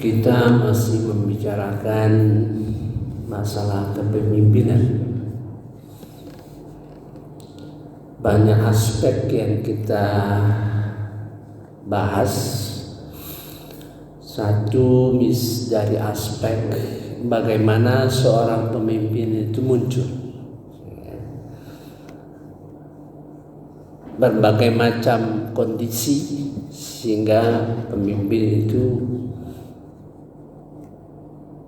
Kita masih membicarakan masalah kepemimpinan. Banyak aspek yang kita bahas. Satu dari aspek bagaimana seorang pemimpin itu muncul. Berbagai macam kondisi sehingga pemimpin itu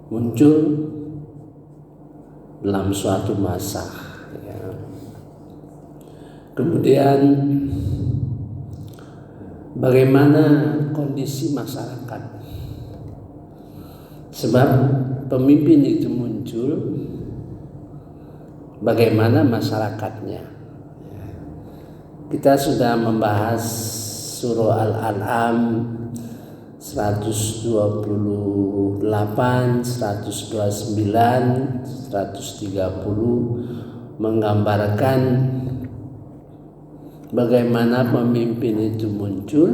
muncul dalam suatu masa. Kemudian bagaimana kondisi masyarakat, sebab pemimpin itu muncul bagaimana masyarakatnya. Kita sudah membahas surah Al-An'am 128, 129, 130 menggambarkan bagaimana pemimpin itu muncul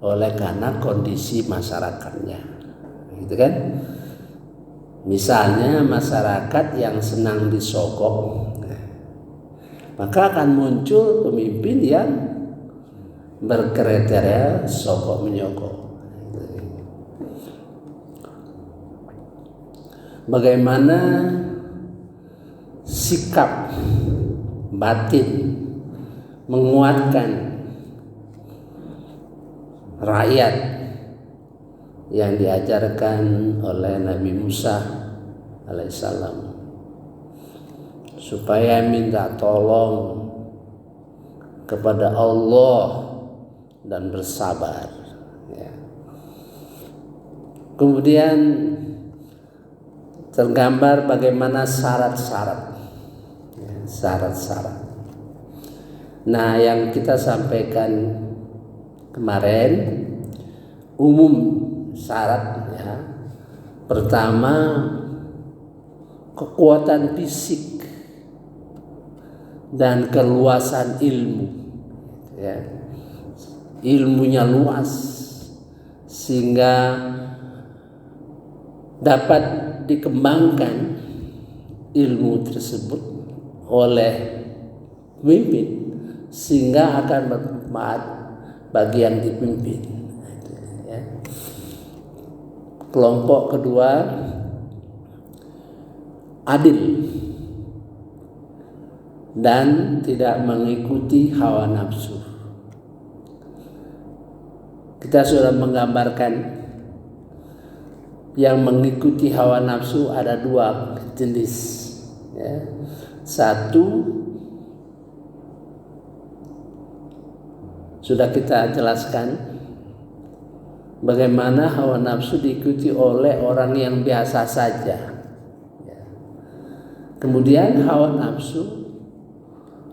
oleh karena kondisi masyarakatnya, gitu kan? Misalnya masyarakat yang senang disogok, maka akan muncul pemimpin yang berkriteria sogok menyogok. Bagaimana sikap batin menguatkan rakyat yang diajarkan oleh Nabi Musa alaihissalam, supaya minta tolong kepada Allah dan bersabar. Kemudian tergambar bagaimana syarat-syarat. Nah, yang kita sampaikan kemarin umum syaratnya. Pertama, kekuatan fisik dan keluasan ilmu. Ilmunya luas sehingga dapat dikembangkan ilmu tersebut oleh pemimpin sehingga akan bermanfaat bagi yang dipimpin. Kelompok kedua, adil dan tidak mengikuti hawa nafsu. Kita sudah menggambarkan yang mengikuti hawa nafsu ada dua jenis. Satu sudah kita jelaskan, bagaimana hawa nafsu diikuti oleh orang yang biasa saja. Kemudian hawa nafsu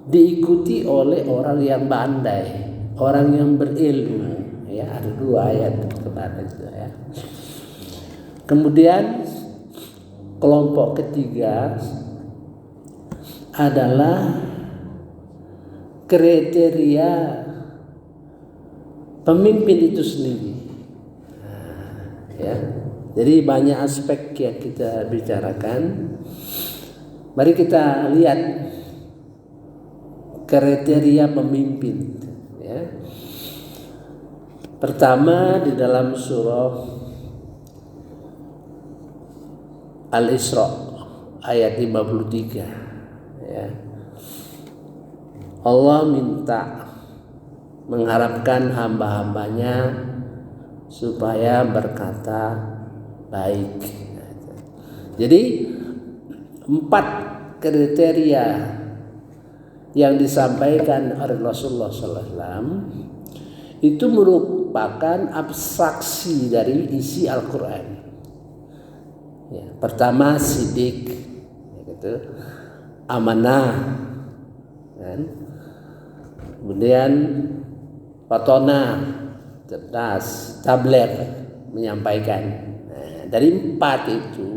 diikuti oleh orang yang pandai, orang yang berilmu. Ada dua ayat kemarin itu. Kemudian kelompok ketiga adalah kriteria pemimpin itu sendiri. Jadi banyak aspek yang kita bicarakan. Mari kita lihat kriteria pemimpin. Pertama di dalam surah Al-Isra ayat 53. Allah minta mengharapkan hamba-hambanya supaya berkata baik. Jadi 4 kriteria yang disampaikan oleh Rasulullah SAW itu merupakan abstraksi dari isi Al-Quran. Pertama sidik, amanah, kemudian fatona, cerdas, tabligh, menyampaikan. Nah, dari 4 itu,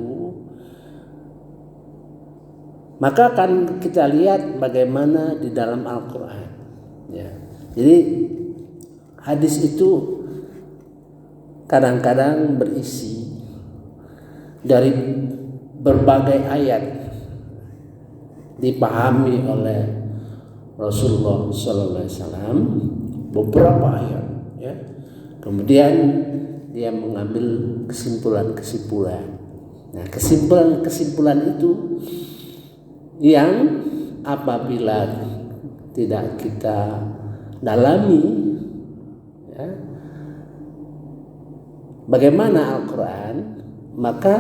maka akan kita lihat bagaimana di dalam Al-Quran. Ya. Jadi hadis itu kadang-kadang berisi dari berbagai ayat dipahami oleh Rasulullah SAW, beberapa ayat, ya. Kemudian dia mengambil kesimpulan-kesimpulan. Nah, kesimpulan-kesimpulan itu yang apabila tidak kita dalami, ya, bagaimana Al-Quran, maka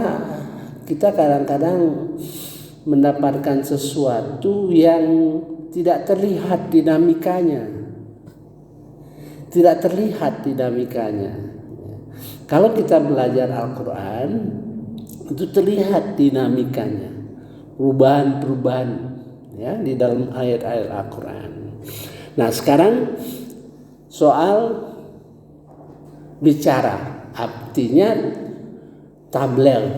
kita kadang-kadang mendapatkan sesuatu yang tidak terlihat dinamikanya. Tidak terlihat dinamikanya. Kalau kita belajar Al-Quran, itu terlihat dinamikanya, perubahan-perubahan, ya, di dalam ayat-ayat Al-Quran. Nah, sekarang soal bicara, artinya tabligh,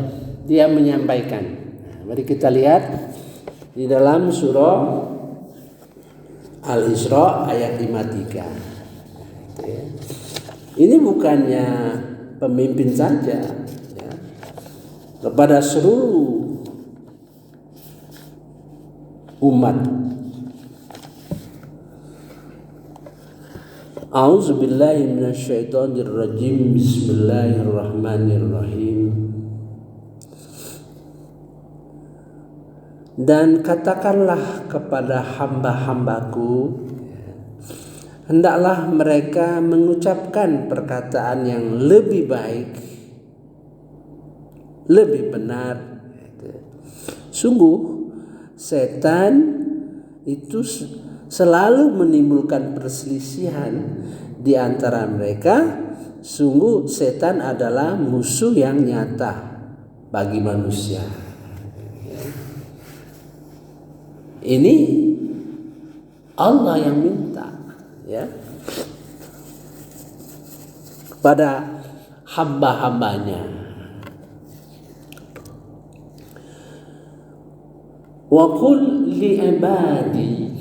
dia menyampaikan. Nah, mari kita lihat di dalam surah Al-Isra ayat 53. Ini bukannya pemimpin saja, ya, kepada seluruh umat. A'udzubillahi minasyaitonirrajim. Bismillahirrahmanirrahim. Dan katakanlah kepada hamba-hambaku, hendaklah mereka mengucapkan perkataan yang lebih baik, lebih benar. Sungguh setan itu selalu menimbulkan perselisihan di antara mereka. Sungguh setan adalah musuh yang nyata bagi manusia. Ini Allah yang minta, ya, kepada hamba-hambanya. Wa qul li ibadi,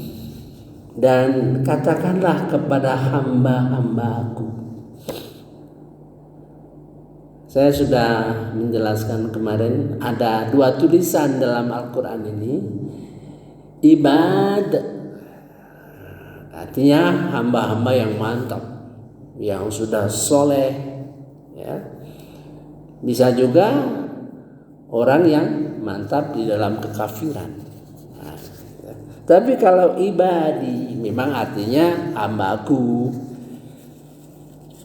dan katakanlah kepada hamba-hambaku. Saya sudah menjelaskan kemarin, ada 2 tulisan dalam Al-Quran ini. Ibad artinya hamba-hamba yang mantap, yang sudah soleh, ya. Bisa juga orang yang mantap di dalam kekafiran. Nah, ya. Tapi kalau ibadi memang artinya hambaku.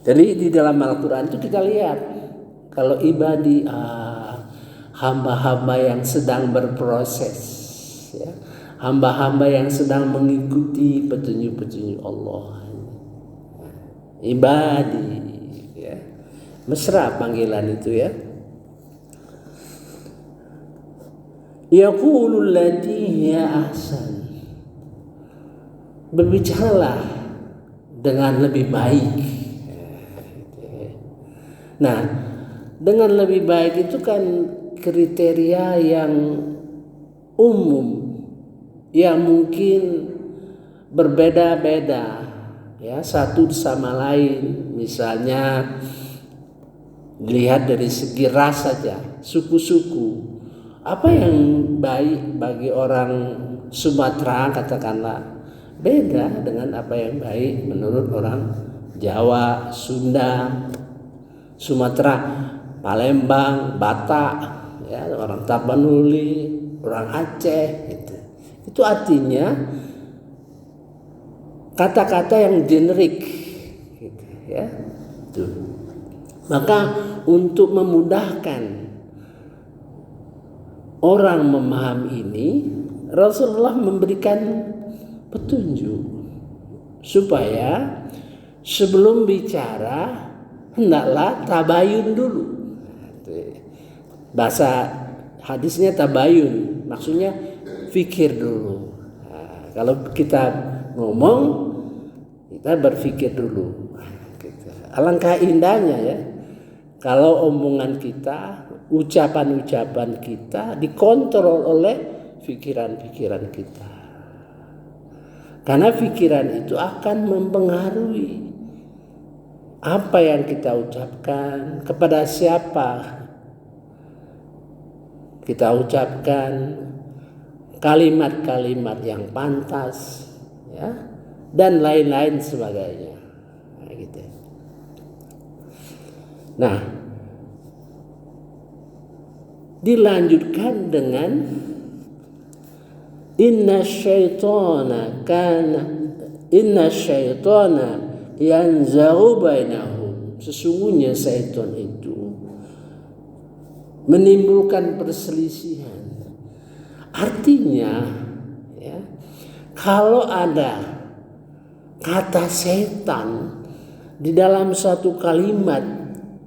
Jadi di dalam Al-Quran itu kita lihat, kalau ibadi hamba-hamba yang sedang berproses, ya, hamba-hamba yang sedang mengikuti petunjuk-petunjuk Allah. Ibadi, ya. Mesra panggilan itu, ya. Yaqulul lati hiya ahsan, berbicaralah dengan lebih baik. Nah, dengan lebih baik itu kan kriteria yang umum, yang mungkin berbeda-beda, ya, satu sama lain. Misalnya dilihat dari segi ras saja, suku-suku. Apa yang baik bagi orang Sumatera katakanlah beda dengan apa yang baik menurut orang Jawa, Sunda, Sumatera, Palembang, Batak, ya, orang Tapanuli, orang Aceh, gitu. Itu artinya kata-kata yang generik, gitu, ya. Tuh. Maka untuk memudahkan orang memahami ini, Rasulullah memberikan petunjuk supaya sebelum bicara hendaklah tabayun dulu. Bahasa hadisnya tabayun, maksudnya fikir dulu. Nah, kalau kita ngomong, kita berpikir dulu. Alangkah indahnya, ya, kalau omongan kita, ucapan-ucapan kita dikontrol oleh pikiran-pikiran kita. Karena pikiran itu akan mempengaruhi apa yang kita ucapkan, kepada siapa kita ucapkan kalimat-kalimat yang pantas, ya, dan lain-lain sebagainya. Nah, gitu. Nah, dilanjutkan dengan inna syaitana yanzaghu bainahum. Sesungguhnya syaitan itu menimbulkan perselisihan. Artinya, ya, kalau ada kata setan di dalam satu kalimat,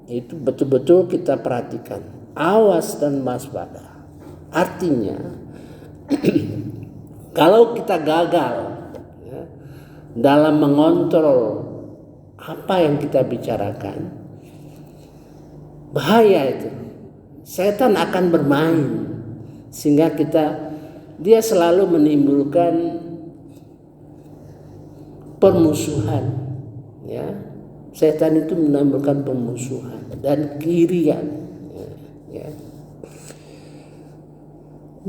itu betul-betul kita perhatikan, awas dan waspada. Artinya kalau kita gagal, ya, dalam mengontrol apa yang kita bicarakan, bahaya itu. Setan akan bermain sehingga dia selalu menimbulkan permusuhan, ya. Setan itu menimbulkan permusuhan dan keirian, ya.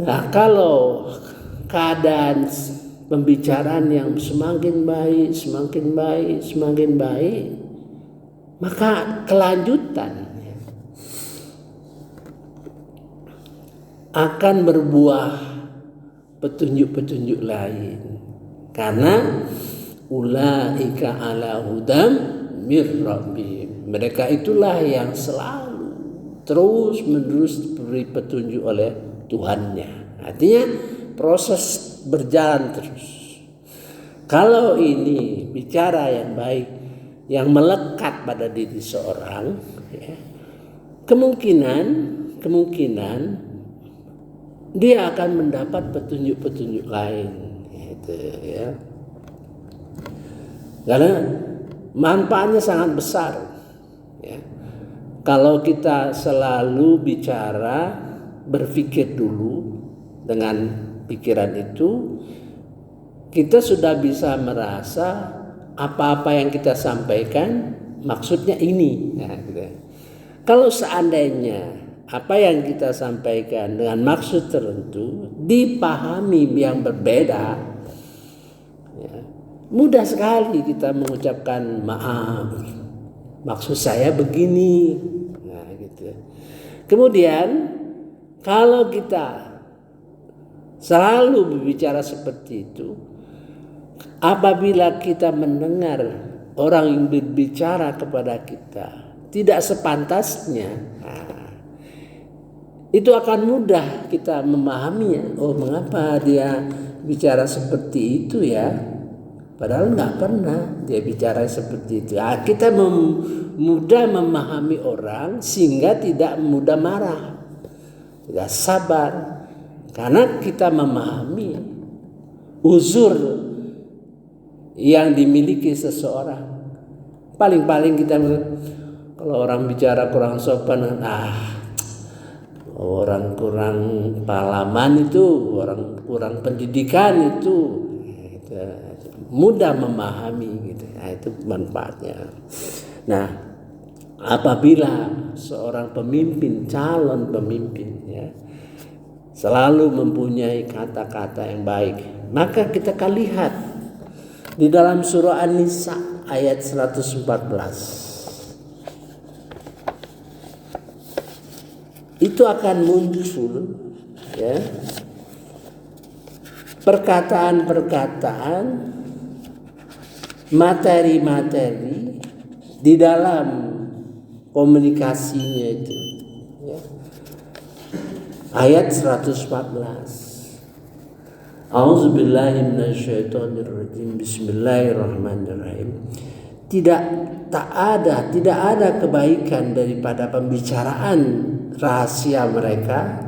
Nah, kalau keadaan pembicaraan yang semakin baik, maka kelanjutan akan berbuah petunjuk-petunjuk lain. Karena ulaika ala hudam mir rabbihim. Mereka itulah yang selalu terus menerus diberi petunjuk oleh Tuhannya. Artinya proses berjalan terus. Kalau ini bicara yang baik, yang melekat pada diri seorang, ya, kemungkinan dia akan mendapat petunjuk-petunjuk lain, gitu, ya. Karena manfaatnya sangat besar, ya. Kalau kita selalu bicara, berpikir dulu dengan pikiran itu, kita sudah bisa merasa apa-apa yang kita sampaikan maksudnya ini. Nah, gitu. Kalau seandainya apa yang kita sampaikan dengan maksud tertentu dipahami yang berbeda, ya, mudah sekali kita mengucapkan maaf, maksud saya begini. Nah, gitu. Kemudian kalau kita selalu berbicara seperti itu, apabila kita mendengar orang yang berbicara kepada kita tidak sepantasnya, nah, itu akan mudah kita memahaminya. Oh, mengapa dia bicara seperti itu ya? Padahal nggak pernah dia bicara seperti itu. Nah, kita mudah memahami orang sehingga tidak mudah marah, tidak sabar, karena kita memahami uzur yang dimiliki seseorang. Paling-paling kita, kalau orang bicara kurang sopan, orang kurang pengalaman itu, orang kurang pendidikan itu, mudah memahami, gitu. Nah, itu manfaatnya. Nah, apabila seorang pemimpin, calon pemimpin, ya, selalu mempunyai kata-kata yang baik, maka kita akan lihat di dalam surah An-Nisa ayat 114. Itu akan muncul, ya, perkataan-perkataan, materi-materi di dalam komunikasinya itu, ya. Ayat 114. A'udzubillahi minasyaitonirrajim. Bismillahirrahmanirrahim. Tidak ada kebaikan daripada pembicaraan rahasia mereka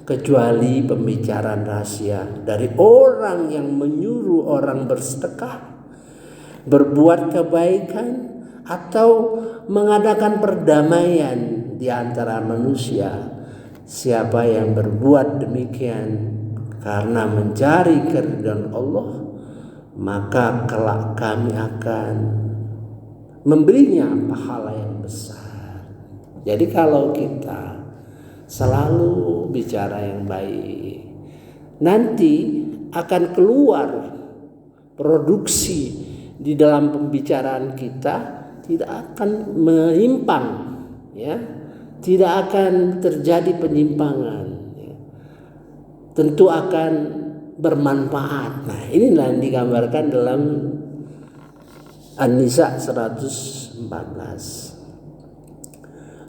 kecuali pembicaraan rahasia dari orang yang menyuruh orang bersedekah, berbuat kebaikan, atau mengadakan perdamaian di antara manusia. Siapa yang berbuat demikian karena mencari keridhaan Allah, maka kelak kami akan memberinya pahala yang besar. Jadi kalau kita selalu bicara yang baik, nanti akan keluar produksi di dalam pembicaraan kita tidak akan menyimpang, ya, tidak akan terjadi penyimpangan, ya. Tentu akan bermanfaat. Nah, inilah yang digambarkan dalam An-Nisa 114.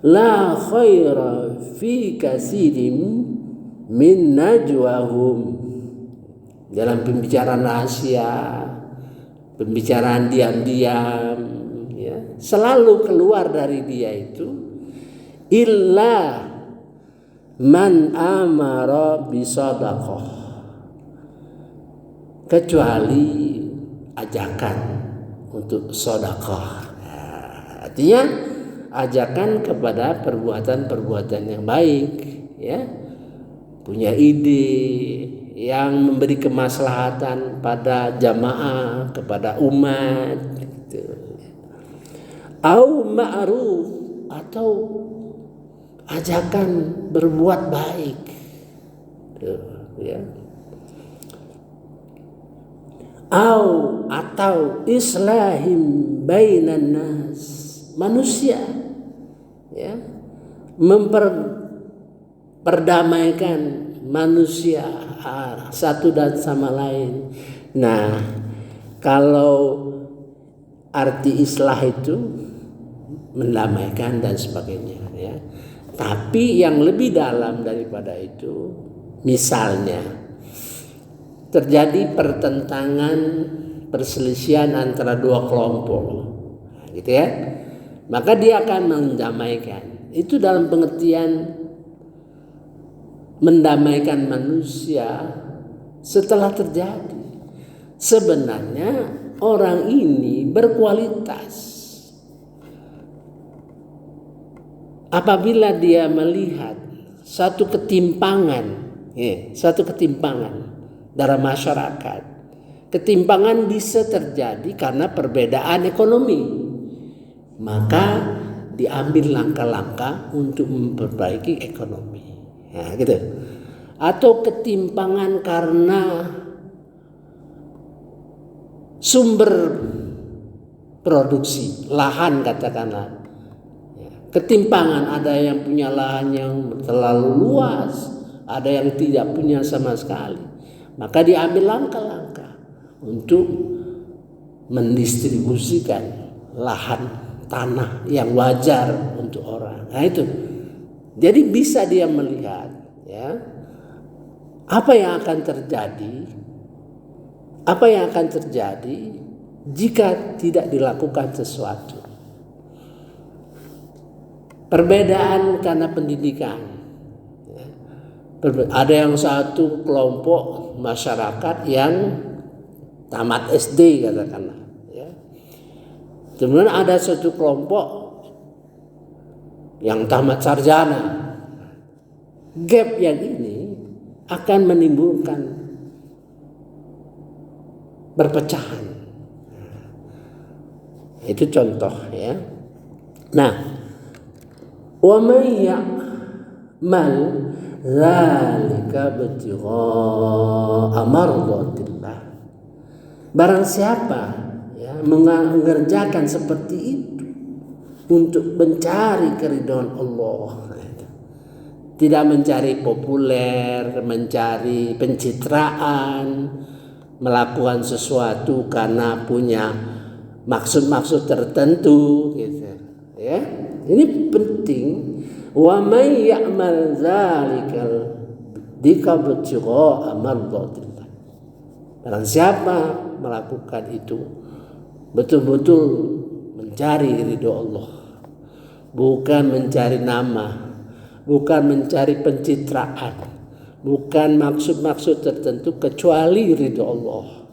La khaira fi katsirin min najwahum. Dalam pembicaraan rahasia, pembicaraan diam-diam, ya, selalu keluar dari dia itu illa man amara bisadaqah, kecuali ajakan untuk sedekah. Nah, artinya ajakan kepada perbuatan-perbuatan yang baik, ya, punya ide yang memberi kemaslahatan pada jamaah, kepada umat, gitu. Au ma'ruf, atau ajakan berbuat baik, ya. Atau islahim bainan nas, manusia, ya, memperdamaikan manusia satu dan sama lain. Nah, kalau arti islah itu mendamaikan dan sebagainya, ya. Tapi yang lebih dalam daripada itu, misalnya terjadi pertentangan, perselisihan antara dua kelompok, gitu ya, maka dia akan mendamaikan. Itu dalam pengertian mendamaikan manusia setelah terjadi. Sebenarnya orang ini berkualitas apabila dia melihat satu ketimpangan dalam masyarakat. Ketimpangan bisa terjadi karena perbedaan ekonomi, maka diambil langkah-langkah untuk memperbaiki ekonomi. Nah, gitu. Atau ketimpangan karena sumber produksi, lahan katakanlah. Ketimpangan, ada yang punya lahan yang terlalu luas, ada yang tidak punya sama sekali. Maka diambil langkah-langkah untuk mendistribusikan lahan tanah yang wajar untuk orang. Nah, itu. Jadi bisa dia melihat, ya, apa yang akan terjadi jika tidak dilakukan sesuatu. Perbedaan karena pendidikan, ya. Ada yang satu kelompok masyarakat yang tamat SD katakanlah, ya. Kemudian ada satu kelompok yang tamat sarjana. Gap yang ini akan menimbulkan perpecahan. Itu contoh, ya. Nah, wa may ya'mal dzalika ibtigha'a mardatillah. Barang siapa, ya, mengerjakan seperti itu untuk mencari keridhaan Allah, tidak mencari populer, mencari pencitraan, melakukan sesuatu karena punya maksud-maksud tertentu, gitu, ya. Ini penting. Wa may ya'mal dzalikal dikabtigha'a mardatillah. Barang siapa melakukan itu betul-betul mencari ridho Allah, bukan mencari nama, bukan mencari pencitraan, bukan maksud-maksud tertentu kecuali ridho Allah.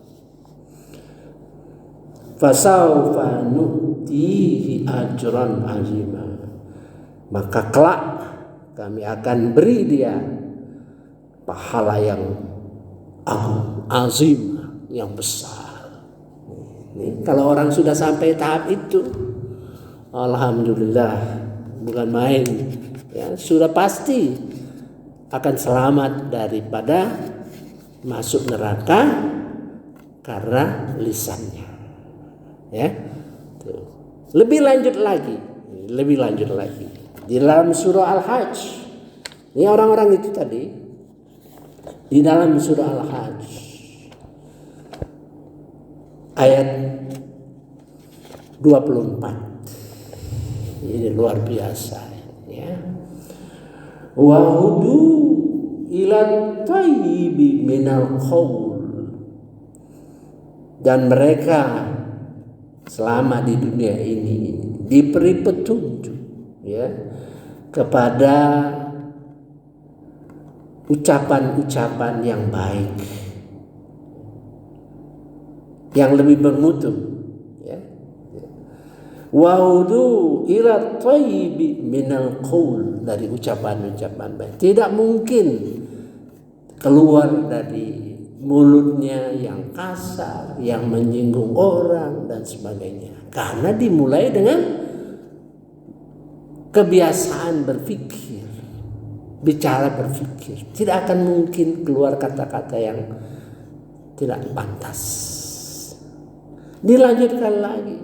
Fasawfa nutihi ajran azima. Maka kelak kami akan beri dia pahala yang agung, azim, yang besar. Ini, kalau orang sudah sampai tahap itu, alhamdulillah, bukan main, ya, sudah pasti akan selamat daripada masuk neraka karena lisannya. Ya, tuh. Lebih lanjut lagi di dalam surah Al-Hajj. Ini orang-orang itu tadi di dalam surah Al-Hajj ayat 24. Ini luar biasa, ya. Wa hudu ila thayyibi minal qaul. Dan mereka selama di dunia ini diberi petunjuk, ya, kepada ucapan-ucapan yang baik, yang lebih bermutu, ya. Wa'udu ila thayyibi minal qaul, dari ucapan-ucapan baik. Tidak mungkin keluar dari mulutnya yang kasar, yang menyinggung orang dan sebagainya. Karena dimulai dengan kebiasaan berpikir, bicara berpikir. Tidak akan mungkin keluar kata-kata yang tidak pantas. Dilanjutkan lagi.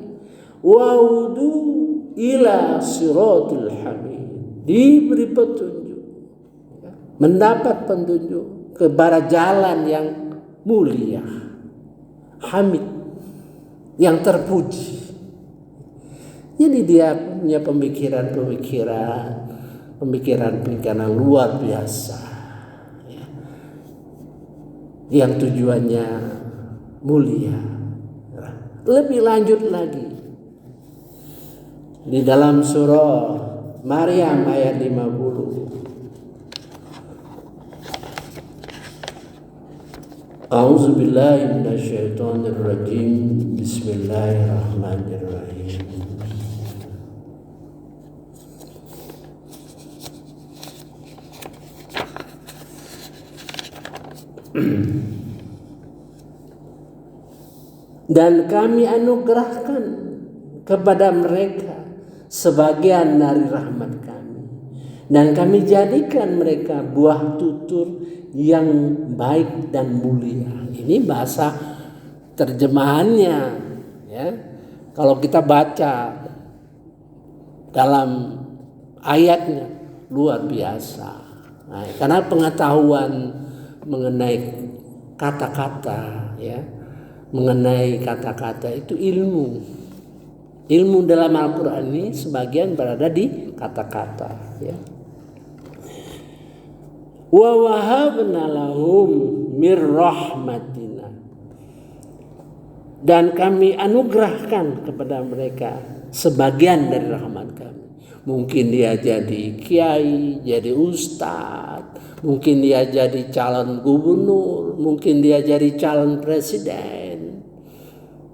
Wa'udu ila siratul hamid. Diberi petunjuk, mendapat petunjuk kepada jalan yang mulia, hamid, yang terpuji. Jadi dia punya pemikiran yang luar biasa, ya, yang tujuannya mulia. Lebih lanjut lagi di dalam surah Maryam ayat 50. A'udzu billahi minasyaitonir rajim. Bismillahirrahmanirrahim. Dan kami anugerahkan kepada mereka sebagian dari rahmat kami, dan kami jadikan mereka buah tutur yang baik dan mulia. Ini bahasa terjemahannya, ya. Kalau kita baca dalam ayatnya luar biasa. Nah, karena pengetahuan mengenai kata-kata, ya, mengenai kata-kata itu ilmu dalam Al-Quran ini sebagian berada di kata-kata, ya. Wa wahabna lahum mir rahmatina, dan kami anugerahkan kepada mereka sebagian dari rahmat kami. Mungkin dia jadi kiai, jadi ustadz, mungkin dia jadi calon gubernur, mungkin dia jadi calon presiden,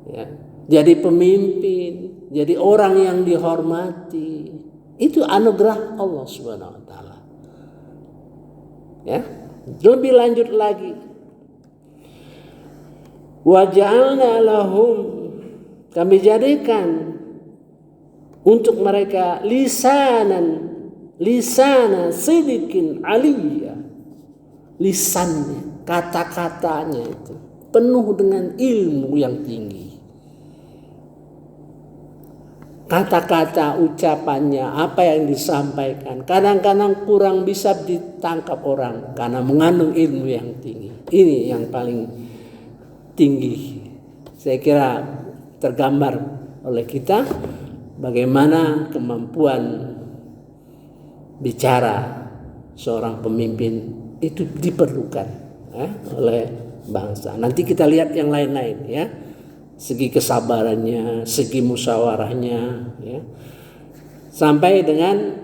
ya, jadi pemimpin, jadi orang yang dihormati. Itu anugerah Allah Subhanahu wa taala. Ya, lebih lanjut lagi. Wa ja'alna lahum, kami jadikan untuk mereka lisana sidikin aliyya. Lisannya, kata-katanya itu penuh dengan ilmu yang tinggi. Kata-kata, ucapannya, apa yang disampaikan kadang-kadang kurang bisa ditangkap orang karena mengandung ilmu yang tinggi. Ini yang paling tinggi, saya kira tergambar oleh kita bagaimana kemampuan bicara seorang pemimpin itu diperlukan, oleh bangsa. Nanti kita lihat yang lain-lain, ya. Segi kesabarannya, segi musyawarahnya, ya. Sampai dengan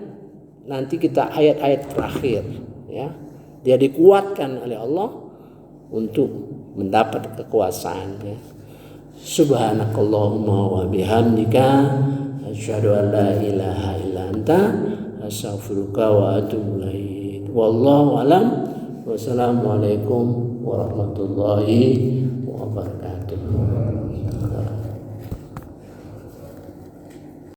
nanti kita ayat-ayat terakhir, ya. Dia dikuatkan oleh Allah untuk mendapat kekuasaan, ya. Subhanakallahumma wa bihamdika asyhadu an la ilaha illa anta astaghfiruka wa atubu ilaik. Wallahu alam. Wassalamualaikum warahmatullahi wabarakatuh.